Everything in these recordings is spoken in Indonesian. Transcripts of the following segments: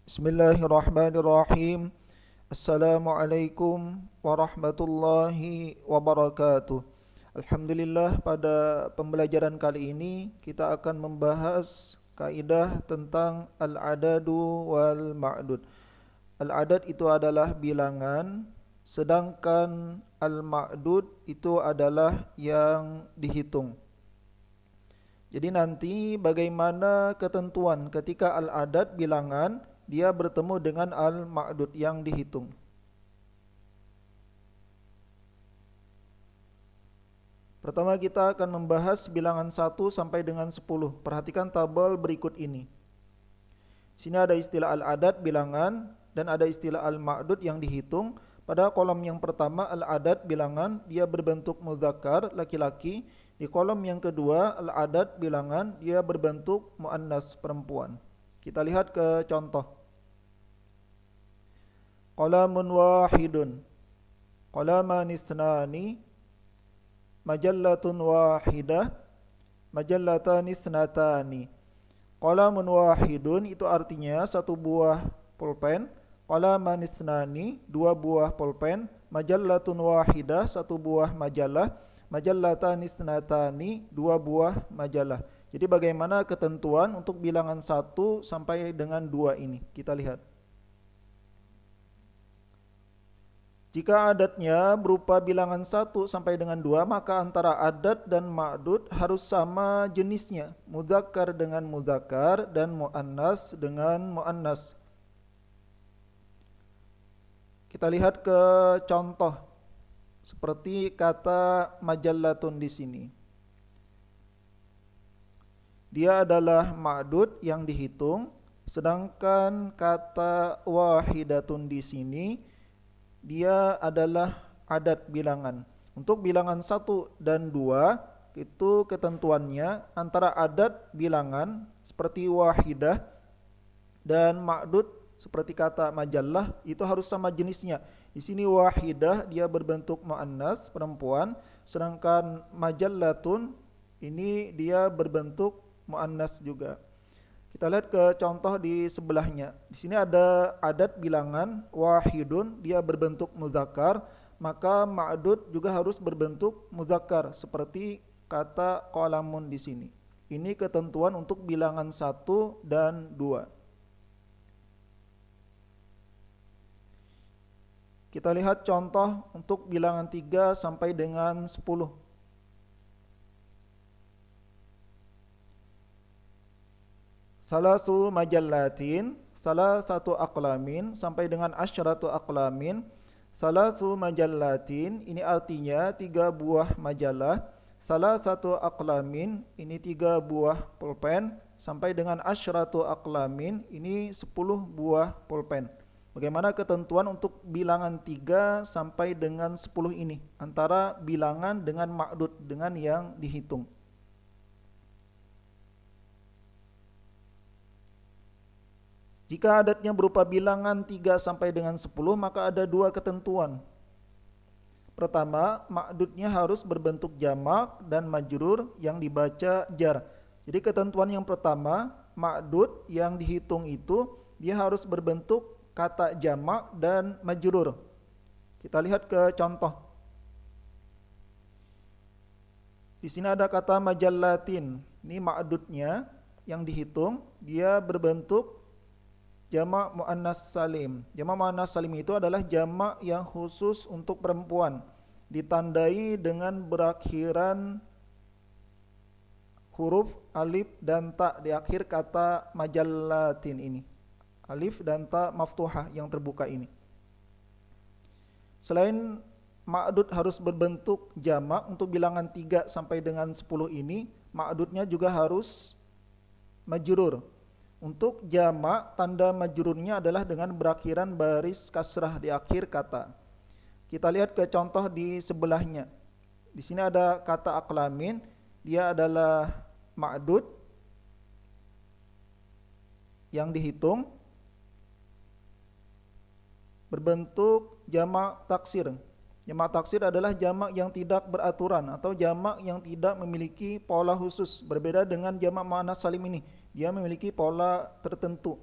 Bismillahirrahmanirrahim. Assalamualaikum warahmatullahi wabarakatuh. Alhamdulillah, pada pembelajaran kali ini kita akan membahas kaidah tentang al-adadu wal ma'dud. Al-adad itu adalah bilangan, sedangkan al-ma'dud itu adalah yang dihitung. Jadi nanti bagaimana ketentuan ketika al-adad bilangan dia bertemu dengan al-ma'dud yang dihitung. Pertama kita akan membahas bilangan 1 sampai dengan 10. Perhatikan tabel berikut ini. Sini ada istilah al-adad bilangan dan ada istilah al-ma'dud yang dihitung. Pada kolom yang pertama al-adad bilangan dia berbentuk mudzakkar laki-laki. Di kolom yang kedua al-adad bilangan dia berbentuk muannas perempuan. Kita lihat ke contoh. Qalamun wahidun, qalaman isnani, majallatun wahidah, majallatan isnatani. Qalamun wahidun itu artinya satu buah pulpen, qalaman isnani dua buah pulpen, majallatun wahidah satu buah majalah, majallatan isnatani dua buah majalah. Jadi bagaimana ketentuan untuk bilangan 1 sampai dengan 2 ini? Kita lihat. Jika adatnya berupa bilangan 1 sampai dengan 2, maka antara adat dan ma'dud harus sama jenisnya. Mudzakkar dengan mudzakkar dan muannas dengan muannas. Kita lihat ke contoh. Seperti kata majallatun di sini. Dia adalah ma'dud yang dihitung, sedangkan kata wahidatun di sini dia adalah adat bilangan. Untuk bilangan 1 dan 2 itu ketentuannya antara adat bilangan seperti wahidah dan ma'dud seperti kata majallah itu harus sama jenisnya. Di sini wahidah dia berbentuk muannas perempuan, sedangkan majallatun ini dia berbentuk muannas juga. Kita lihat ke contoh di sebelahnya. Di sini ada adat bilangan wahidun dia berbentuk muzakkar, maka ma'dud juga harus berbentuk muzakkar seperti kata qalamun di sini. Ini ketentuan untuk bilangan 1 dan 2. Kita lihat contoh untuk bilangan 3 sampai dengan 10. Salasu majallatin, salah satu aqlamin sampai dengan asyratu aqlamin. Salasu majallatin ini artinya 3 buah majalah. Salah satu aqlamin ini 3 buah pulpen sampai dengan asyratu aqlamin ini 10 buah pulpen. Bagaimana ketentuan untuk bilangan 3 sampai dengan 10 ini antara bilangan dengan ma'dud dengan yang dihitung. Jika adatnya berupa bilangan 3 sampai dengan 10, maka ada 2 ketentuan. Pertama, ma'dudnya harus berbentuk jamak dan majrur yang dibaca jar. Jadi ketentuan yang pertama, ma'dud yang dihitung itu dia harus berbentuk kata jamak dan majrur. Kita lihat ke contoh. Di sini ada kata majallatin. Ini ma'dudnya yang dihitung dia berbentuk jamak muannas salim. Jamak muannas salim itu adalah jamak yang khusus untuk perempuan, ditandai dengan berakhiran huruf alif dan ta di akhir kata majallatin ini. Alif dan ta maftuhah yang terbuka ini. Selain ma'dud harus berbentuk jamak untuk bilangan 3 sampai dengan 10 ini, ma'dudnya juga harus majrur. Untuk jamak, tanda majrurnya adalah dengan berakhiran baris kasrah di akhir kata. Kita lihat ke contoh di sebelahnya. Di sini ada kata aqlamin, dia adalah ma'dud yang dihitung berbentuk jamak taksir. Jamak taksir adalah jamak yang tidak beraturan atau jamak yang tidak memiliki pola khusus, berbeda dengan jamak muannas salim ini. Dia memiliki pola tertentu.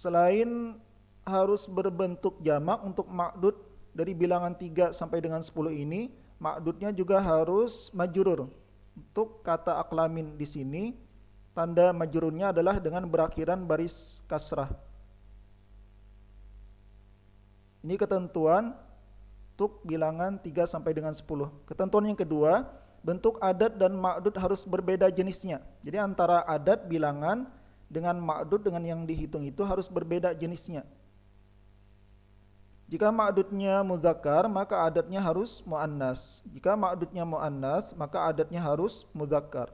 selain harus berbentuk jamak untuk ma'dud dari bilangan 3 sampai dengan 10 ini, ma'dudnya juga harus majrur. Untuk kata aklamin di sini, tanda majrurnya adalah dengan berakhiran baris kasrah. Ini ketentuan untuk bilangan 3 sampai dengan 10. Ketentuan yang kedua, bentuk adat dan ma'dud harus berbeda jenisnya. Jadi antara adat bilangan dengan ma'dud dengan yang dihitung itu harus berbeda jenisnya. Jika ma'dudnya muzakkar, maka adatnya harus muannas. Jika ma'dudnya muannas, maka adatnya harus muzakkar.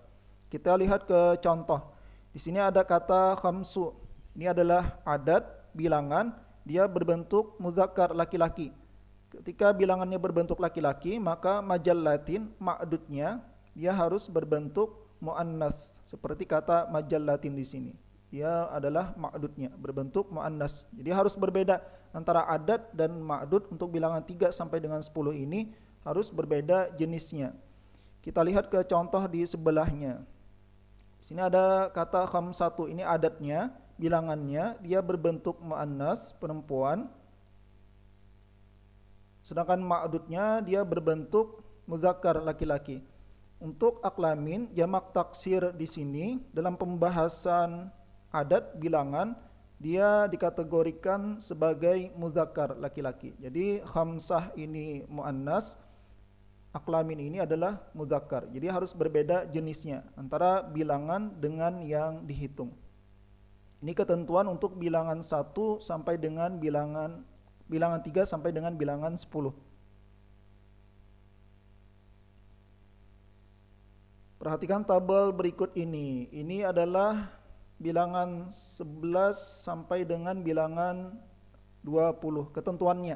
Kita lihat ke contoh. Di sini ada kata khamsu. Ini adalah adat bilangan, dia berbentuk muzakkar laki-laki. Ketika bilangannya berbentuk laki-laki, maka majallatin ma'dudnya dia harus berbentuk muannas, seperti kata majallatin di sini. Dia adalah ma'dudnya berbentuk muannas. Jadi harus berbeda antara adat dan ma'dud untuk bilangan 3 sampai dengan 10 ini harus berbeda jenisnya. Kita lihat ke contoh di sebelahnya. Di sini ada kata khamsatu, ini adatnya, bilangannya dia berbentuk muannas perempuan. Sedangkan ma'dudnya dia berbentuk muzakkar laki-laki. Untuk aklamin jamak taksir di sini dalam pembahasan adat bilangan dia dikategorikan sebagai muzakkar laki-laki. Jadi khamsah ini muannas, aklamin ini adalah muzakkar. Jadi harus berbeda jenisnya antara bilangan dengan yang dihitung. Ini ketentuan untuk bilangan 1 sampai dengan bilangan 3 sampai dengan bilangan 10. Perhatikan tabel berikut ini. Ini adalah bilangan 11 sampai dengan bilangan 20. Ketentuannya,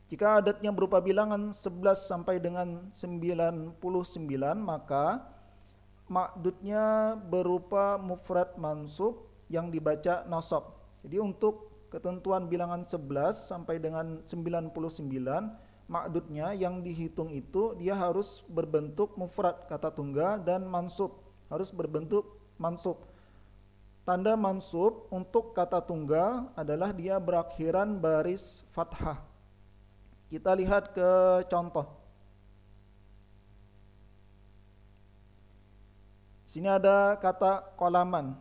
jika adatnya berupa bilangan 11 sampai dengan 99, maka ma'dudnya berupa mufrad mansub yang dibaca nasab. Jadi untuk ketentuan bilangan 11 sampai dengan 99, ma'dudnya yang dihitung itu dia harus berbentuk mufrad kata tunggal dan mansub, harus berbentuk mansub. Tanda mansub untuk kata tunggal adalah dia berakhiran baris fathah. Kita lihat ke contoh. Sini ada kata qalaman.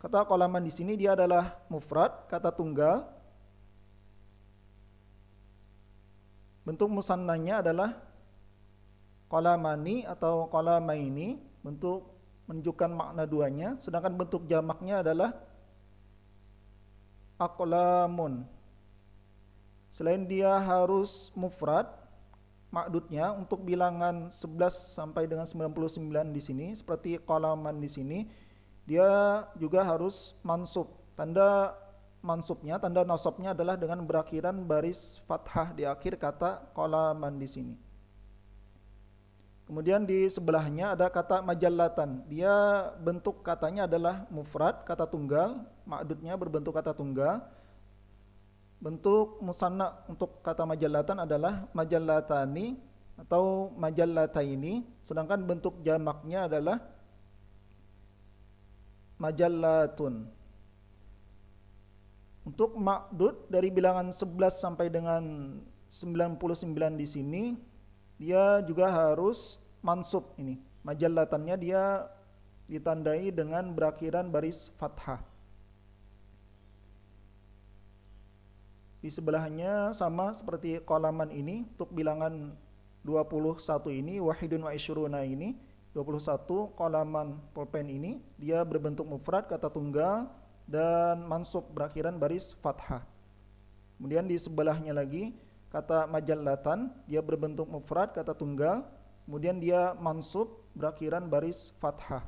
Kata qalaman di sini dia adalah mufrad, kata tunggal. Bentuk musannanya adalah qalamani atau qalamaini, bentuk menunjukkan makna duanya, sedangkan bentuk jamaknya adalah aqlamun. Selain dia harus mufrad, ma'dudnya untuk bilangan 11 sampai dengan 99 di sini seperti qalaman di sini, dia juga harus mansub. Tanda mansubnya, tanda nasabnya adalah dengan berakhiran baris fathah di akhir kata qalaman di sini. Kemudian di sebelahnya ada kata majallatan. Dia bentuk katanya adalah mufrad, kata tunggal, ma'dudnya berbentuk kata tunggal. Bentuk musanna untuk kata majallatan adalah majallatani atau majallataini, sedangkan bentuk jamaknya adalah majallatun. Untuk ma'dud dari bilangan 11 sampai dengan 99 di sini dia juga harus mansub ini. Majallatannya dia ditandai dengan berakhiran baris fathah. Di sebelahnya sama seperti qalaman ini untuk bilangan 21 ini, wahidun wa isyruna ini, 21 qalaman pulpen ini dia berbentuk mufrad kata tunggal dan mansub berakhiran baris fathah. Kemudian di sebelahnya lagi kata majallatan, dia berbentuk mufrad kata tunggal, kemudian dia mansub berakhiran baris fathah.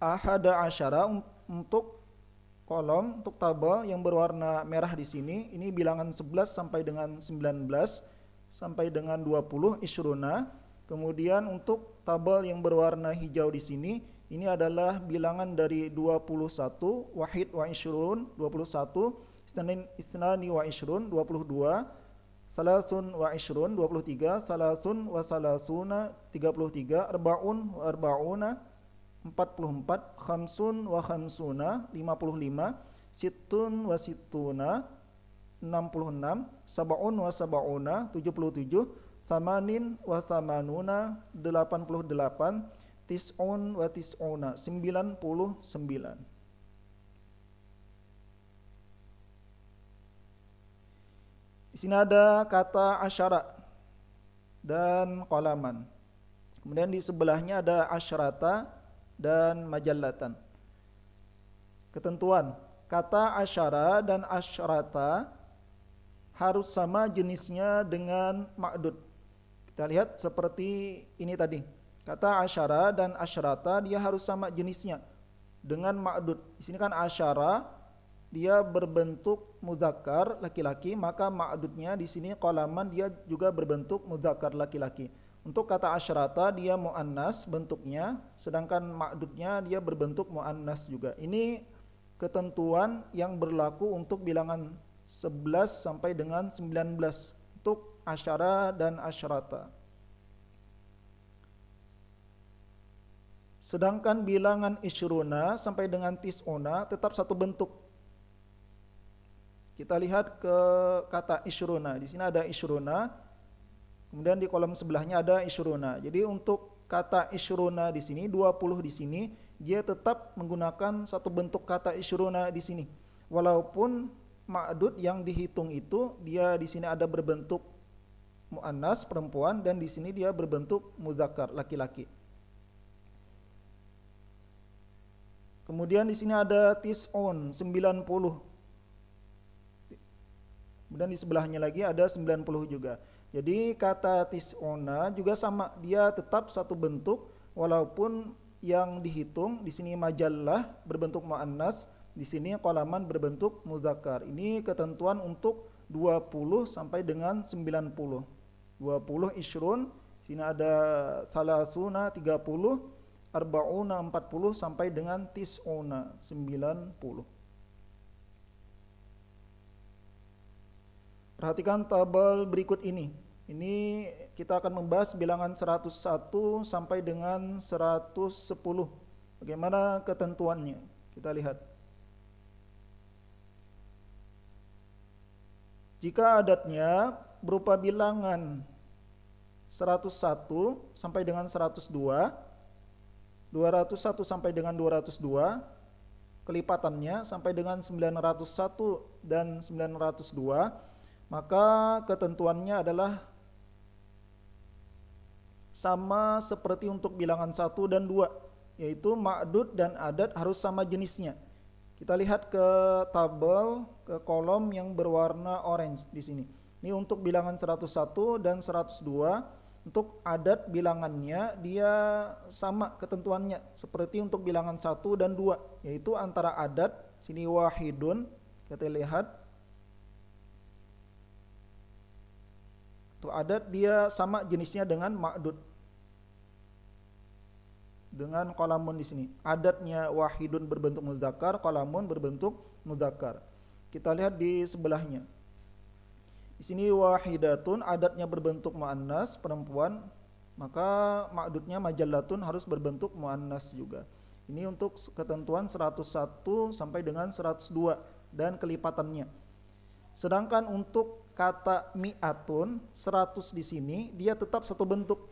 Ahada asyara untuk kolom, untuk tabel yang berwarna merah di sini, ini bilangan 11 sampai dengan 19 sampai dengan 20 isyruna. Kemudian untuk tabel yang berwarna hijau di sini, ini adalah bilangan dari 21, wahid wa isyrun 21, isnani wa isyrun 22, salasun wa isyrun 23, salasun wa salasuna 33, arbaun wa arbauna 44, khamsun wa khamsuna 55, situn wa situna 66, sab'un wa sab'una 77, samanin wa samanuna 88, tis'un wa tis'una 99. Di sini ada kata asyara dan qalaman. Kemudian di sebelahnya ada asyarata dan majallatan. Ketentuan kata asyara dan asyarata harus sama jenisnya dengan ma'dud. Kita lihat seperti ini tadi. Kata asyara dan asyarata dia harus sama jenisnya dengan ma'dud. Di sini kan asyara dia berbentuk mudzakkar laki-laki, maka ma'dudnya di sini qalaman dia juga berbentuk mudzakkar laki-laki. Untuk kata asyarata dia muannas bentuknya, sedangkan ma'dudnya dia berbentuk muannas juga. Ini ketentuan yang berlaku untuk bilangan 11 sampai dengan 19 untuk asyara dan asyarata. Sedangkan bilangan isyruna sampai dengan tis'una tetap satu bentuk. Kita lihat ke kata isyruna. Di sini ada isyruna. Kemudian di kolom sebelahnya ada isyruna. Jadi untuk kata isyruna di sini 20 di sini dia tetap menggunakan satu bentuk kata isyruna di sini. Walaupun ma'dud yang dihitung itu dia di sini ada berbentuk muannas perempuan dan di sini dia berbentuk mudzakkar laki-laki. Kemudian di sini ada tis'un 90. Kemudian di sebelahnya lagi ada 90 juga. Jadi kata tis'una juga sama, dia tetap satu bentuk walaupun yang dihitung di sini majallah berbentuk muannas, di sini qalaman berbentuk mudzakkar. Ini ketentuan untuk 20 sampai dengan 90. 20 isyrun, sini ada salasuna 30, arba'una 40 sampai dengan tis'una 90. Perhatikan tabel berikut ini. Ini kita akan membahas bilangan 101 sampai dengan 110. Bagaimana ketentuannya? Kita lihat. Jika adatnya berupa bilangan 101 sampai dengan 102, 201 sampai dengan 202, kelipatannya sampai dengan 901 dan 902, maka ketentuannya adalah sama seperti untuk bilangan 1 dan 2, yaitu ma'dud dan adat harus sama jenisnya. Kita lihat ke tabel, ke kolom yang berwarna orange di sini. Ini untuk bilangan 101 dan 102, untuk adat bilangannya dia sama ketentuannya seperti untuk bilangan 1 dan 2, yaitu antara adat, sini wahidun, kita lihat. Untuk adat dia sama jenisnya dengan ma'dud. Dengan qalamun di sini. Adatnya wahidun berbentuk mudzakkar, qalamun berbentuk mudzakkar. Kita lihat di sebelahnya. Di sini wahidatun adatnya berbentuk muannas perempuan, maka ma'dudnya majallatun harus berbentuk muannas juga. Ini untuk ketentuan 101 sampai dengan 102 dan kelipatannya. Sedangkan untuk kata mi'atun 100 di sini dia tetap satu bentuk.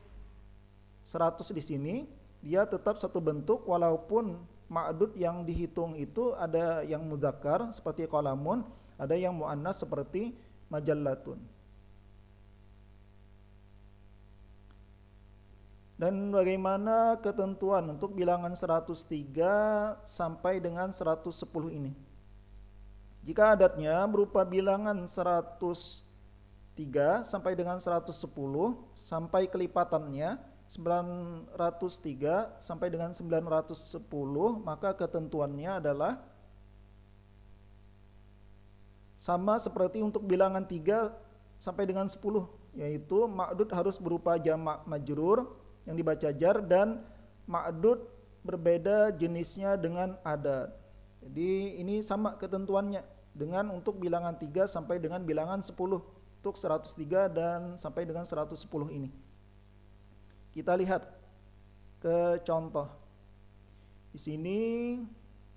100 di sini dia tetap satu bentuk walaupun ma'dud yang dihitung itu ada yang mudzakkar seperti qalamun, ada yang muannas seperti majallatun. Dan bagaimana ketentuan untuk bilangan 103 sampai dengan 110 ini? Jika adatnya berupa bilangan 103 sampai dengan 110 sampai kelipatannya 903 sampai dengan 910, maka ketentuannya adalah sama seperti untuk bilangan 3 sampai dengan 10, yaitu ma'dud harus berupa jamak majrur yang dibaca jar dan ma'dud berbeda jenisnya dengan adat. Jadi ini sama ketentuannya dengan untuk bilangan 3 sampai dengan bilangan 10 untuk 103 dan sampai dengan 110 ini. Kita lihat ke contoh. Di sini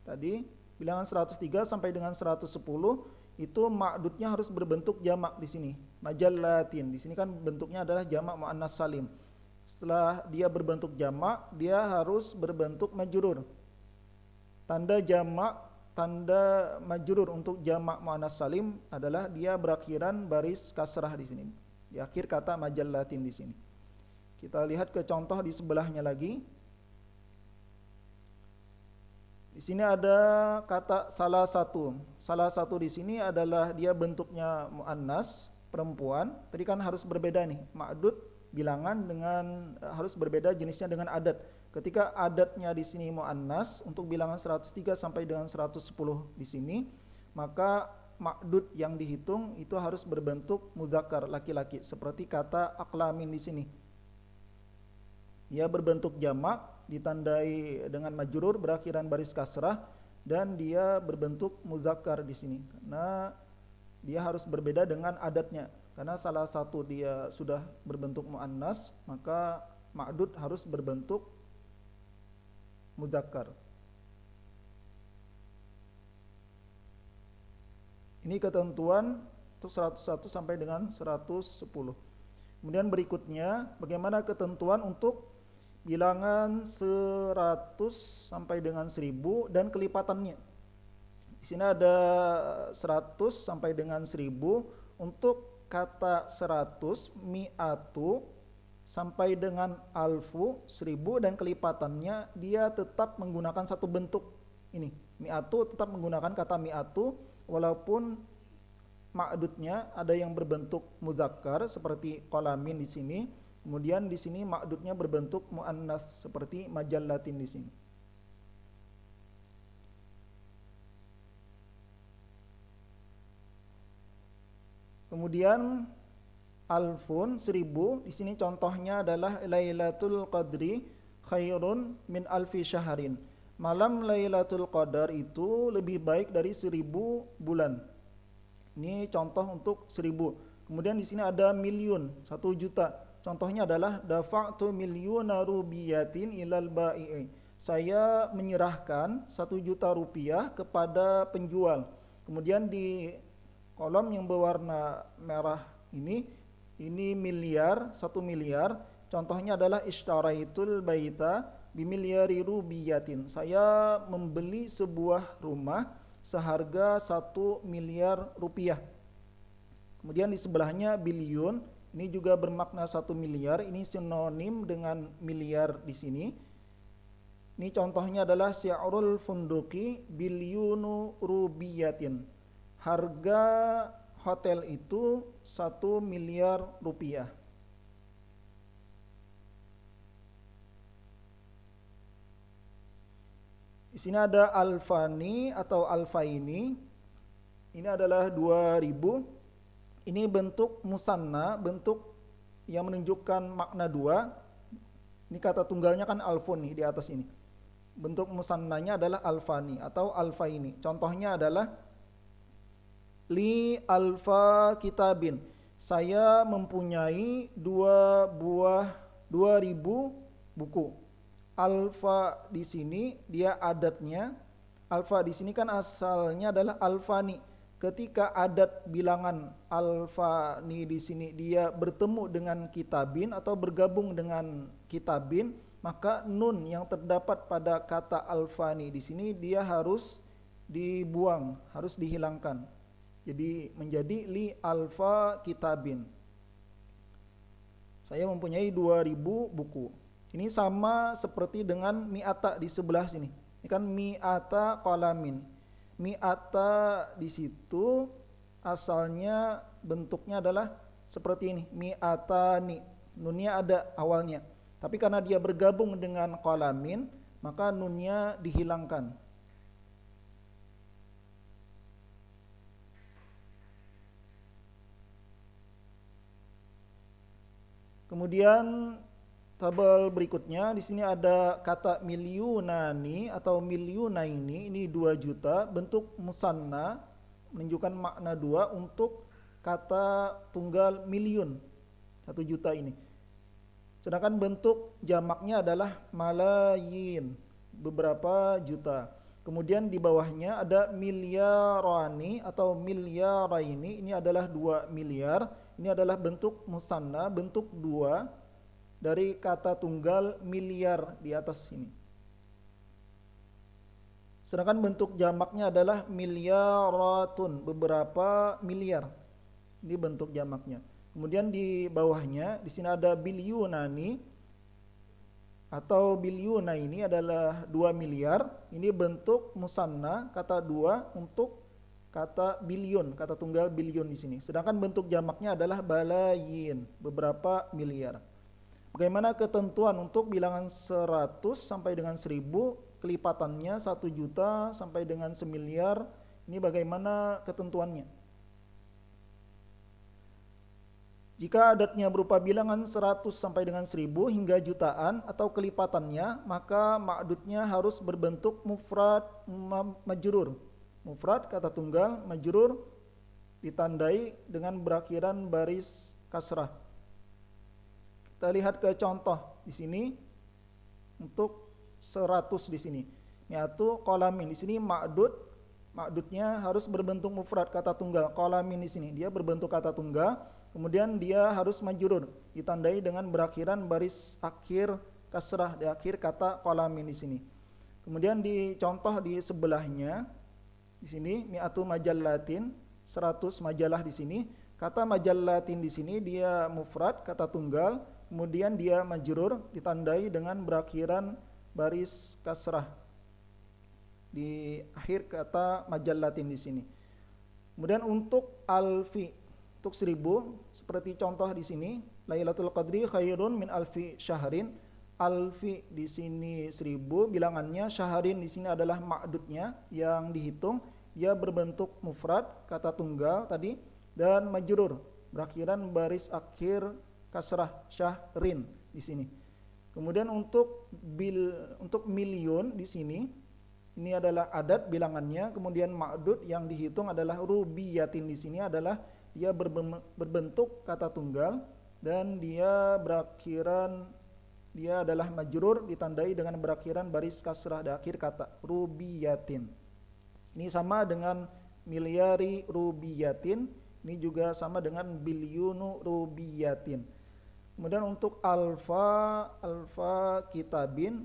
tadi Bilangan 103 sampai dengan 110 itu ma'dudnya harus berbentuk jamak di sini. Majallatin. Di sini kan bentuknya adalah jamak muannas salim. Setelah dia berbentuk jamak, dia harus berbentuk majrur. Tanda jamak, tanda majrur untuk jamak muannas salim adalah dia berakhiran baris kasrah di sini. Di akhir kata majallatin di sini. Kita lihat ke contoh di sebelahnya lagi. Di sini ada kata salah satu. Salah satu di sini adalah dia bentuknya muannas, perempuan. Tadi kan harus berbeda nih, ma'dud bilangan dengan harus berbeda jenisnya dengan adat. Ketika adatnya di sini muannas untuk bilangan 103 sampai dengan 110 di sini, maka ma'dud yang dihitung itu harus berbentuk muzakkar, laki-laki, seperti kata aqlamin di sini. Dia berbentuk jamak, ditandai dengan majrur berakhiran baris kasrah, dan dia berbentuk muzakkar di sini. Karena dia harus berbeda dengan adatnya. Karena salah satu dia sudah berbentuk muannas, maka ma'dud harus berbentuk muzakkar. Ini ketentuan untuk 101 sampai dengan 110. Kemudian berikutnya, bagaimana ketentuan untuk bilangan 100 sampai dengan 1000 dan kelipatannya. Di sini ada 100 sampai dengan 1000. Untuk kata 100, mi'atu sampai dengan alfu, 1000 dan kelipatannya dia tetap menggunakan satu bentuk ini. Mi'atu tetap menggunakan kata mi'atu walaupun ma'dudnya ada yang berbentuk muzakkar seperti qalamin di sini. Kemudian di sini ma'dudnya berbentuk muannas seperti majallatin di sini. Kemudian alfun 1000 di sini contohnya adalah Lailatul Qadri khairun min alfi syahrin. Malam Lailatul Qadar itu lebih baik dari 1000 bulan. Ini contoh untuk 1000. Kemudian di sini ada miliun, 1 juta. Contohnya adalah dafa'tu milyuna rubiyatin ilal ba'i'i. Saya menyerahkan 1 juta rupiah kepada penjual. Kemudian di kolom yang berwarna merah ini miliar, 1 miliar. Contohnya adalah ishtaraitul baita bimilyari rubiyatin. Saya membeli sebuah rumah seharga 1 miliar rupiah. Kemudian di sebelahnya biliun. Ini juga bermakna 1 miliar, ini sinonim dengan miliar di sini. Ini contohnya adalah syi'rul funduki bilyunu rubiyatin. Harga hotel itu 1 miliar rupiah. Di sini ada alfani atau alfaini. Ini adalah 2000. Ini bentuk musanna, bentuk yang menunjukkan makna 2. Ini kata tunggalnya kan alfun nih di atas ini. Bentuk musannanya adalah alfani atau alfaini. Contohnya adalah li alfa kitabin. Saya mempunyai 2000 buku. Alfa di sini dia adatnya. Alfa di sini kan asalnya adalah alfani. Ketika adat bilangan alfani di sini dia bertemu dengan kitabin atau bergabung dengan kitabin, maka nun yang terdapat pada kata alfani di sini dia harus dibuang, harus dihilangkan. Jadi menjadi li alfa kitabin. Saya mempunyai 2000 buku. Ini sama seperti dengan mi'ata di sebelah sini. Ini kan mi'ata qalamin. Mi'ata di situ asalnya bentuknya adalah seperti ini, mi'atani. Nunnya ada awalnya. Tapi karena dia bergabung dengan qalamin, maka nunnya dihilangkan. Kemudian tabel berikutnya di sini ada kata milyunani atau milyunaini, ini 2 juta, bentuk musanna menunjukkan makna 2 untuk kata tunggal milyun, 1 juta ini. Sedangkan bentuk jamaknya adalah malayin, beberapa juta. Kemudian di bawahnya ada milyarani atau milyaraini, ini adalah 2 miliar. Ini adalah bentuk musanna, bentuk dua dari kata tunggal miliar di atas sini. Sedangkan bentuk jamaknya adalah milyaratun, beberapa miliar. Ini bentuk jamaknya. Kemudian di bawahnya di sini ada bilyunani atau bilyuna, ini adalah 2 miliar. Ini bentuk musanna, kata dua untuk kata bilyun, kata tunggal bilyun di sini. Sedangkan bentuk jamaknya adalah balayin, beberapa miliar. Bagaimana ketentuan untuk bilangan 100 sampai dengan 1000, kelipatannya 1 juta sampai dengan 1 miliar, ini bagaimana ketentuannya? Jika adatnya berupa bilangan 100 sampai dengan 1000 hingga jutaan atau kelipatannya, maka ma'dudnya harus berbentuk mufrad majrur. Mufrad kata tunggal, majrur ditandai dengan berakhiran baris kasrah. Kita lihat ke contoh di sini untuk 100 di sini. Yaitu qalamin di sini ma'dudnya harus berbentuk mufrad kata tunggal. Qalamin di sini dia berbentuk kata tunggal. Kemudian dia harus majrur, ditandai dengan berakhiran baris akhir kasrah di akhir kata qalamin di sini. Kemudian di contoh di sebelahnya di sini mi'atu majallatin, 100 majalah di sini. Kata majallatin di sini dia mufrad kata tunggal, kemudian dia majrur ditandai dengan berakhiran baris kasrah di akhir kata majallatin di sini. Kemudian untuk alfi, untuk 1000 seperti contoh di sini, Lailatul Qadri khairun min alfi syahrin. Alfi di sini 1000, bilangannya. Syahrin di sini adalah ma'dudnya yang dihitung. Dia berbentuk mufrad kata tunggal tadi dan majrur berakhiran baris akhir kasrah syahrin di sini. Kemudian untuk miliun di sini, ini adalah adat bilangannya. Kemudian ma'dud yang dihitung adalah rubiyatin, di sini adalah dia berbentuk kata tunggal dan dia adalah majrur ditandai dengan berakhiran baris kasrah di akhir kata rubiyatin. Ini sama dengan milyari rubiyatin, ini juga sama dengan bilyunu rubiyatin. Kemudian untuk alfa kitabin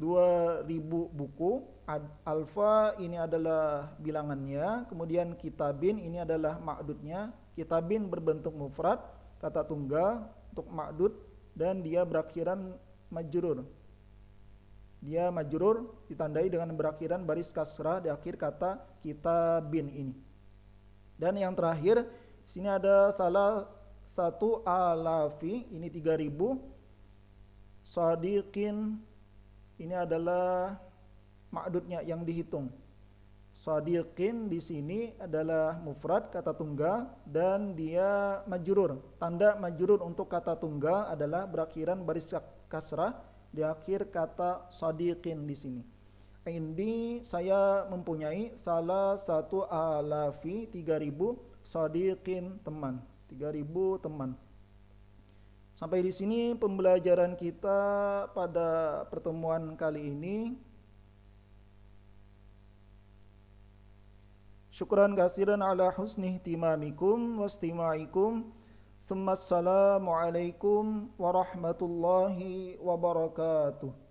2000 buku. Alfa ini adalah bilangannya, kemudian kitabin ini adalah ma'dudnya. Kitabin berbentuk mufrad kata tunggal untuk ma'dud dan dia berakhiran majrur. Dia majrur ditandai dengan berakhiran baris kasrah di akhir kata kitabin ini. Dan yang terakhir di sini ada salah satu alafi, ini 3000. Sadiqin ini adalah ma'dudnya yang dihitung. Sadiqin di sini adalah mufrad kata tunggal dan dia majrur. Tanda majrur untuk kata tunggal adalah berakhiran baris kasrah di akhir kata sadiqin di sini. Ini saya mempunyai salah satu alafi 3000 sadiqin teman. 3000 teman. Sampai di sini pembelajaran kita pada pertemuan kali ini. Syukran kasiran ala husni ihtimamikum wastimaikum. Assalamualaikum warahmatullahi wabarakatuh.